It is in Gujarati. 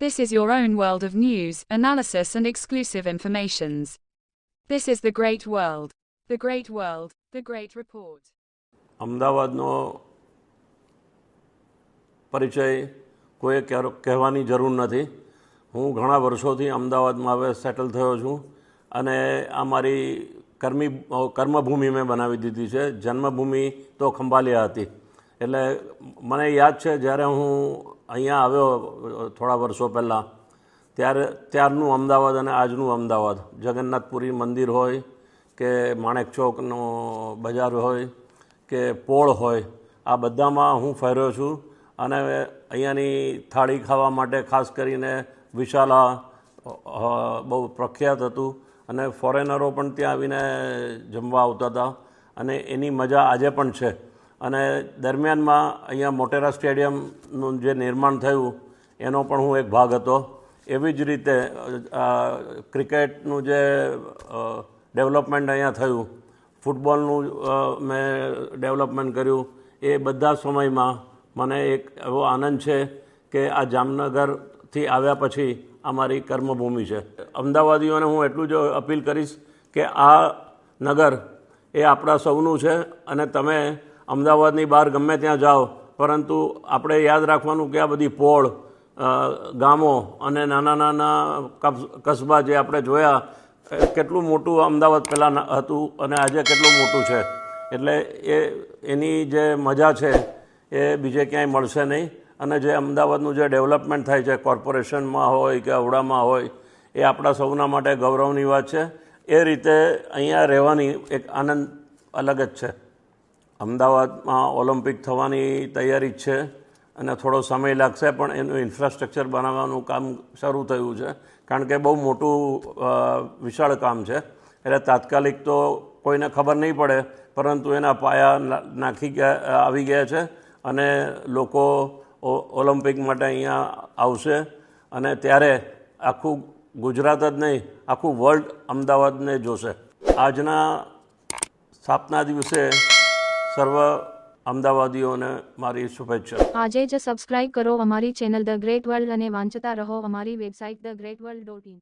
This is your own world of news, analysis and exclusive informations. This is the great world. The great world. The great report. અમદાવાદનો પરિચય કોઈ કહેવાની જરૂર નથી. હું ઘણા વર્ષોથી અમદાવાદમાં હવે સેટલ થયો છું અને આ મારી કર્મભૂમિ મેં બનાવી દીધી છે. જન્મભૂમિ તો ખંભાલિયા હતી. એટલે મને યાદ છે જ્યારે હું અહીંયા આવ્યો થોડા વર્ષો પહેલાં ત્યારનું અમદાવાદ અને આજનું અમદાવાદ, જગન્નાથપુરી મંદિર હોય કે માણેક ચોકનો બજાર હોય કે પોળ હોય, આ બધામાં હું ફર્યો છું. અને અહીંયાની થાળી ખાવા માટે ખાસ કરીને વિશાલા બહુ પ્રખ્યાત હતું અને ફોરેનરો પણ ત્યાં આવીને જમવા આવતા હતા અને એની મજા આજે પણ છે. અને દરમિયાનમાં અહીંયા મોટેરા સ્ટેડિયમનું જે નિર્માણ થયું એનો પણ હું એક ભાગ હતો. એવી જ રીતે ક્રિકેટનું જે ડેવલપમેન્ટ અહીંયા થયું, ફૂટબોલનું મેં ડેવલપમેન્ટ કર્યું, એ બધા સમયમાં મને એક એવો આનંદ છે કે આ જામનગરથી આવ્યા પછી આ મારી કર્મભૂમિ છે. અમદાવાદીઓને હું એટલું જ અપીલ કરીશ કે આ નગર એ આપણા સૌનું છે અને તમે અમદાવાદની બહાર ગમે ત્યાં જાઓ, પરંતુ આપણે યાદ રાખવાનું કે આ બધી પોળ, ગામો અને નાના નાના કસ્બા જે આપણે જોયા, કેટલું મોટું અમદાવાદ પહેલાં હતું અને આજે કેટલું મોટું છે. એટલે એની જે મજા છે એ બીજે ક્યાંય મળશે નહીં. અને જે અમદાવાદનું જે ડેવલપમેન્ટ થાય છે, કોર્પોરેશનમાં હોય કે અવડામાં હોય, એ આપણા સૌના માટે ગૌરવની વાત છે. એ રીતે અહીંયા રહેવાની એક આનંદ અલગ જ છે. અમદાવાદમાં ઓલિમ્પિક થવાની તૈયારી જ છે અને થોડો સમય લાગશે, પણ એનું ઇન્ફ્રાસ્ટ્રક્ચર બનાવવાનું કામ શરૂ થયું છે. કારણ કે બહુ મોટું વિશાળ કામ છે. એટલે તાત્કાલિક તો કોઈને ખબર નહીં પડે, પરંતુ એના પાયા આવી ગયા છે અને લોકો ઓલિમ્પિક માટે અહીંયા આવશે અને ત્યારે આખું ગુજરાત જ નહીં, આખું વર્લ્ડ અમદાવાદને જોશે. આજના સ્થાપના દિવસે સર્વ અમદાવાદીઓને મારી શુભેચ્છા. આજે જ સબસ્ક્રાઇબ કરો અમારી ચેનલ ધ ગ્રેટ વર્લ્ડ અને વાંચતા રહો અમારી વેબસાઇટ thegreatworld.in.